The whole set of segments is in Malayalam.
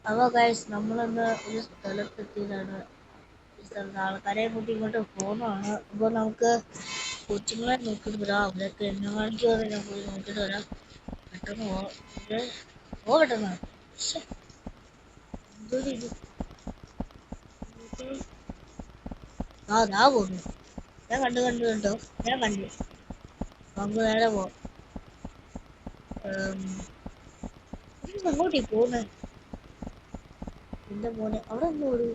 അപ്പോൾ ഗൈസ് നമ്മളൊന്ന് ഒരു സ്ഥലത്തെത്തിയതാണ്. ഈ സ്ഥലത്ത് ആൾക്കാരെ കൂട്ടി ഇങ്ങോട്ട് പോകുന്നതാണ്. അപ്പോൾ നമുക്ക് കൊച്ചുങ്ങളെ നോക്കിയിട്ട് വരാം. അവരൊക്കെ എന്നെ കാണിക്കാതെ ഞാൻ പോയി നോക്കിയിട്ട് വരാം. പെട്ടെന്ന് പെട്ടെന്ന് എന്തൊരു ഇത് ദാ പോകുന്നു. ഞാൻ കണ്ടോ ഞാൻ കണ്ടു. നമുക്ക് നേരെ പോവാം. അങ്ങോട്ടേ പോകുന്നേ എന്റെ മോനെ അവിടെ ഒന്നും ഒരു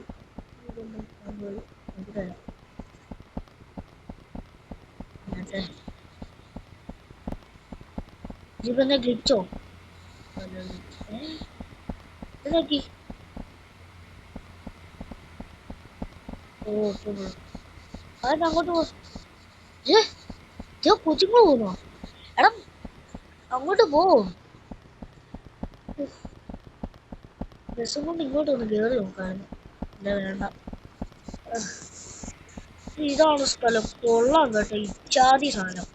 ജീവനെ ഗ്ലിച്ചോ നോക്കി. ഓ അതെന്നെ അങ്ങോട്ട് പോ. കൊച്ചുങ്ങൾ പോന്നോ? എടാ അങ്ങോട്ട് പോ. ബസ്സും കൊണ്ട് ഇങ്ങോട്ട് ഒന്ന് കയറി നോക്കായിരുന്നു. ഇല്ല വേണ്ട. ഇതാണ് സ്ഥലം. കൊള്ളാം കേട്ടോ. ഇച്ചാതി സാധനം.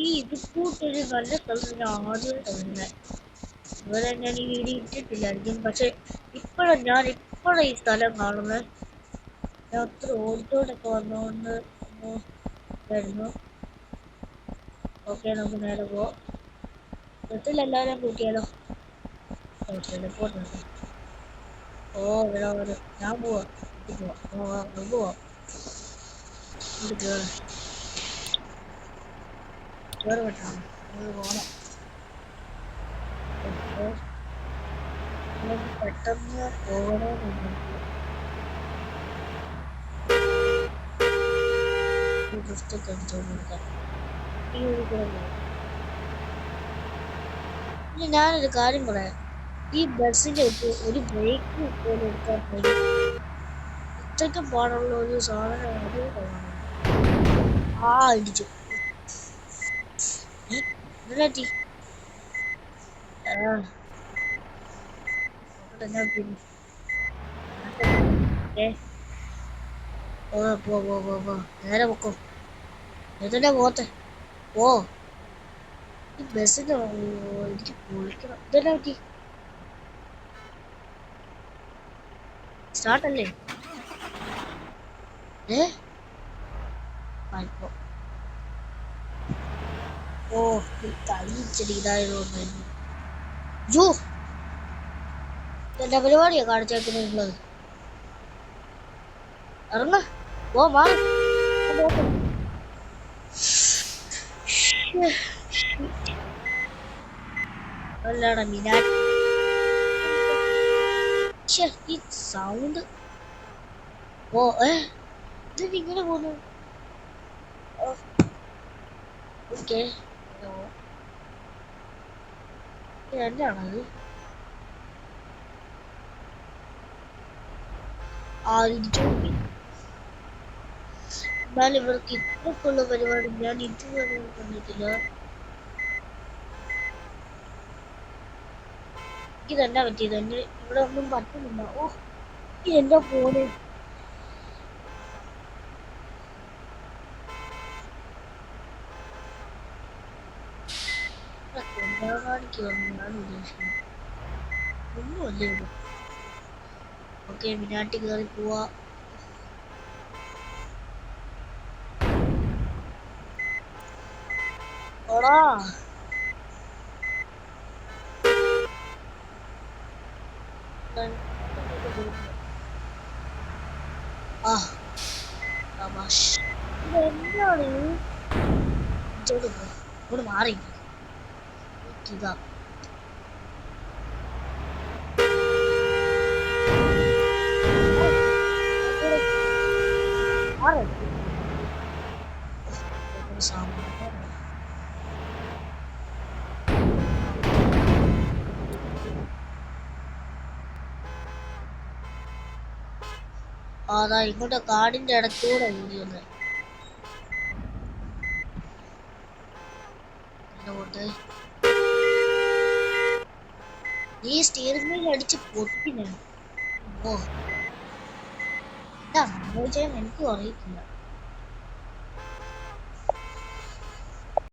ഇത് കൂട്ടൊരു നല്ല സ്ഥലത്ത് ഞാൻ ആദ്യമായിട്ട് വരുന്നത്. അതുപോലെ ഞാൻ ഈ വീഡിയോ ഇട്ടിട്ടില്ലായിരിക്കും. പക്ഷെ ഇപ്പോഴാണ് ഈ സ്ഥലം കാണുന്നത്. ഞാൻ ഒത്തിരി ഓടിച്ചോടൊക്കെ വന്നുകൊണ്ട് വരുന്നു. ഓക്കെ നമുക്ക് നേരെ പോവാം. ബസ്സിലെല്ലാവരും കൂട്ടിയാലോ? ടെലിപ്പോർട്ട്. ഓ ഇവിടെ ഞാൻ പോവാം. പോവാം. കേറി പറ്റാം. പോണം. പെട്ടെന്ന് പോകണമെന്നുണ്ട്. ഡ്രിഫ്റ്റൊക്കെ അടിച്ചോണ്ട് കൊടുക്കാം. ഈ ഒരു കൂടെ ഇനി ഞാനൊരു കാര്യം പറയാം. ഈ ബസ്സിന്റെ ഒരു ബ്രേക്ക് പോലും എടുക്കാൻ പറ്റും. ഇത്രയ്ക്കും പാടുള്ള ഒരു സാധനം ഇടിച്ചു. ഇതിലെത്തി. പോ നേരെ പൊക്കോ. ഇതിന്റെ പോത്തെ ഓ ഈ ബസ്സിന് എനിക്ക് പൊളിക്കണം. ഇതെന്നെ പറ്റി. സ്റ്റാർട്ടല്ലേ? ഓ കൈ ഇച്ചിരി ഇതായതുകൊണ്ട് എന്റെ പരിപാടിയാ കാണിച്ചേക്കുന്നത്. ഇറങ്ങ ഓ മാറി അല്ലടാ മിനാറ്റി ഈ സൗണ്ട്. ഓ ഇത് ഇങ്ങനെ പോന്നു. ഓക്കെ എന്താണത്? എന്നാൽ ഇവർക്ക് ഇത്രക്കുള്ള പരിപാടി ഞാൻ ഇതുവരെ കണ്ടിട്ടില്ല. ഇതെന്നാ പറ്റിയത്? എന്നെ ഇവിടെ ഒന്നും പറ്റുന്നില്ല. ഓ എന്റെ ഫോണ് കാണിക്കുമെന്ന് ഞാൻ ഉദ്ദേശിക്കുന്നു. ഒന്നുമല്ലേ ഇത്. ഓക്കെ മിനാട്ടി കയറി പോവാ. ഓടാ എന്താണ് ഇവിടെ മാറി ഇതാ. അതാ ഇങ്ങോട്ട് കാടിന്റെ ഇടയ്ക്കൂടെ ഓടി വന്ന്. ഈ സ്റ്റിയറിംഗ് വീൽ അടിച്ച് പൊട്ടിനെ. ഓ എന്താ സംഭവിച്ചതെന്ന് എനിക്കും അറിയത്തില്ല.